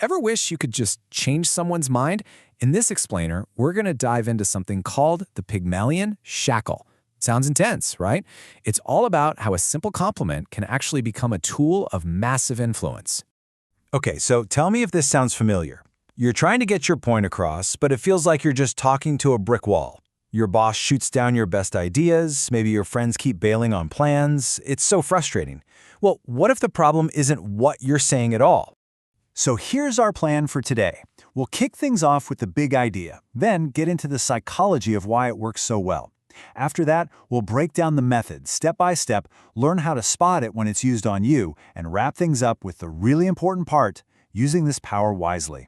Ever wish you could just change someone's mind? In this explainer, we're going to dive into something called the Pygmalion Shackle. Sounds intense, right? It's all about how a simple compliment can actually become a tool of massive influence. Okay, so tell me if this sounds familiar. You're trying to get your point across, but it feels like you're just talking to a brick wall. Your boss shoots down your best ideas, maybe your friends keep bailing on plans. It's so frustrating. Well, what if the problem isn't what you're saying at all? So here's our plan for today. We'll kick things off with the big idea, then get into the psychology of why it works so well. After that, we'll break down the method step by step, learn how to spot it when it's used on you, and wrap things up with the really important part, using this power wisely.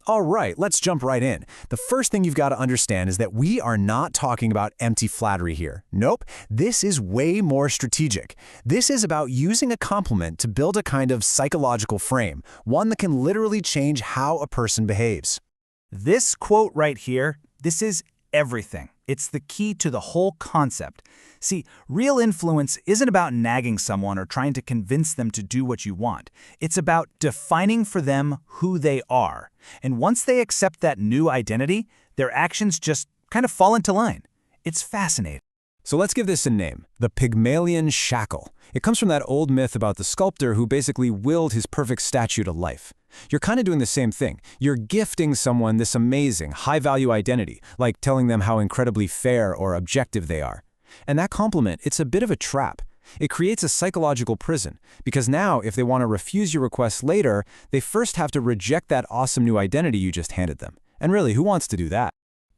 All right, let's jump right in. The first thing you've got to understand is that we are not talking about empty flattery here. Nope, this is way more strategic. This is about using a compliment to build a kind of psychological frame, one that can literally change how a person behaves. This quote right here, this is everything. It's the key to the whole concept. See, real influence isn't about nagging someone or trying to convince them to do what you want. It's about defining for them who they are. And once they accept that new identity, their actions just kind of fall into line. It's fascinating. So let's give this a name, the Pygmalion Shackle. It comes from that old myth about the sculptor who basically willed his perfect statue to life. You're kind of doing the same thing. You're gifting someone this amazing, high-value identity, like telling them how incredibly fair or objective they are. And that compliment, it's a bit of a trap. It creates a psychological prison, because now if they want to refuse your request later, they first have to reject that awesome new identity you just handed them. And really, who wants to do that?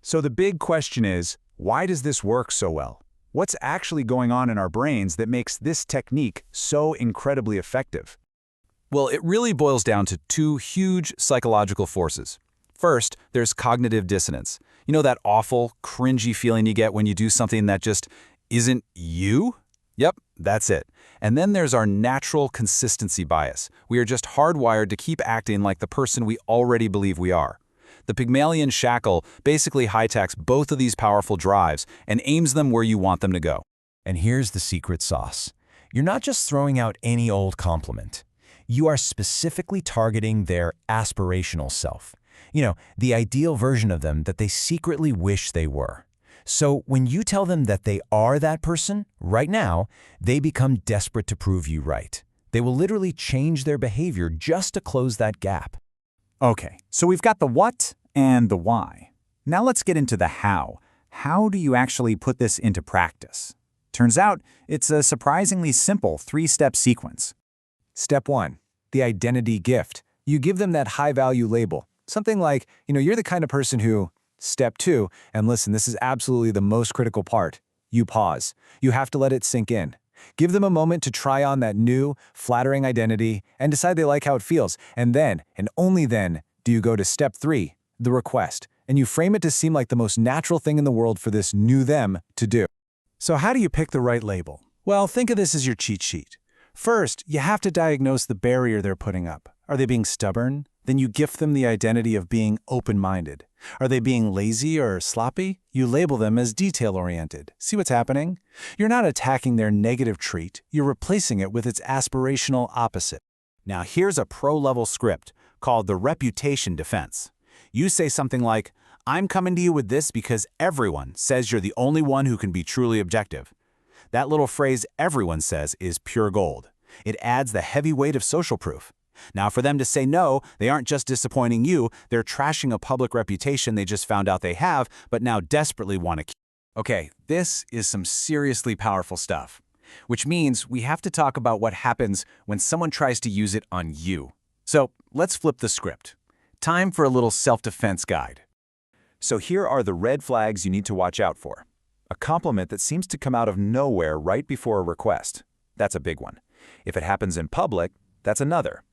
So the big question is, why does this work so well? What's actually going on in our brains that makes this technique so incredibly effective? Well, it really boils down to two huge psychological forces. First, there's cognitive dissonance. You know that awful, cringy feeling you get when you do something that just isn't you? Yep, that's it. And then there's our natural consistency bias. We are just hardwired to keep acting like the person we already believe we are. The Pygmalion Shackle basically hijacks both of these powerful drives and aims them where you want them to go. And here's the secret sauce. You're not just throwing out any old compliment. You are specifically targeting their aspirational self. You know, the ideal version of them that they secretly wish they were. So when you tell them that they are that person, right now, they become desperate to prove you right. They will literally change their behavior just to close that gap. Okay, so we've got the what and the why. Now let's get into the how. How do you actually put this into practice? Turns out, it's a surprisingly simple three-step sequence. Step 1, the identity gift. You give them that high-value label. Something like, you're the kind of person who… Step 2, and listen, this is absolutely the most critical part. You pause. You have to let it sink in. Give them a moment to try on that new, flattering identity and decide they like how it feels. And then, and only then, do you go to step 3, the request, and you frame it to seem like the most natural thing in the world for this new them to do. So how do you pick the right label? Well, think of this as your cheat sheet. First, you have to diagnose the barrier they're putting up. Are they being stubborn? Then you gift them the identity of being open-minded. Are they being lazy or sloppy? You label them as detail-oriented. See what's happening? You're not attacking their negative trait, you're replacing it with its aspirational opposite. Now here's a pro-level script called the reputation defense. You say something like, I'm coming to you with this because everyone says you're the only one who can be truly objective. That little phrase everyone says is pure gold. It adds the heavy weight of social proof. Now for them to say no, they aren't just disappointing you, they're trashing a public reputation they just found out they have, but now desperately want to keep. Okay, this is some seriously powerful stuff. Which means we have to talk about what happens when someone tries to use it on you. So let's flip the script. Time for a little self-defense guide. So here are the red flags you need to watch out for. A compliment that seems to come out of nowhere right before a request. That's a big one. If it happens in public, that's another.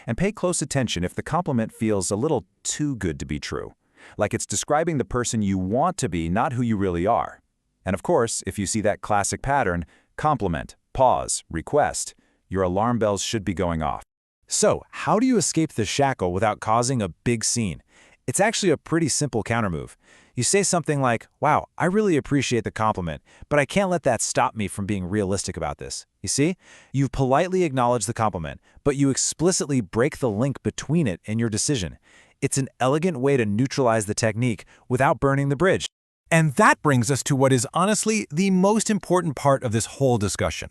And pay close attention if the compliment feels a little too good to be true, like it's describing the person you want to be, not who you really are. And of course, if you see that classic pattern, compliment, pause, request, your alarm bells should be going off. So, how do you escape the shackle without causing a big scene? It's actually a pretty simple countermove. You say something like, wow, I really appreciate the compliment, but I can't let that stop me from being realistic about this. You see? You've politely acknowledged the compliment, but you explicitly break the link between it and your decision. It's an elegant way to neutralize the technique without burning the bridge. And that brings us to what is honestly the most important part of this whole discussion.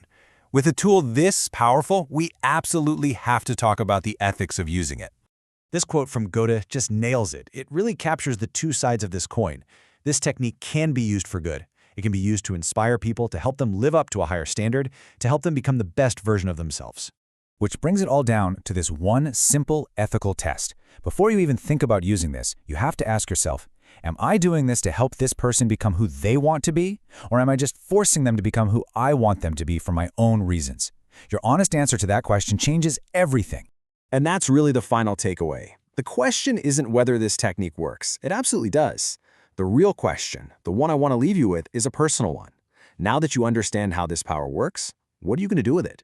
With a tool this powerful, we absolutely have to talk about the ethics of using it. This quote from Goethe just nails it. It really captures the two sides of this coin. This technique can be used for good. It can be used to inspire people, to help them live up to a higher standard, to help them become the best version of themselves. Which brings it all down to this one simple ethical test. Before you even think about using this, you have to ask yourself, am I doing this to help this person become who they want to be? Or am I just forcing them to become who I want them to be for my own reasons? Your honest answer to that question changes everything. And that's really the final takeaway. The question isn't whether this technique works. It absolutely does. The real question, the one I want to leave you with, is a personal one. Now that you understand how this power works, what are you going to do with it?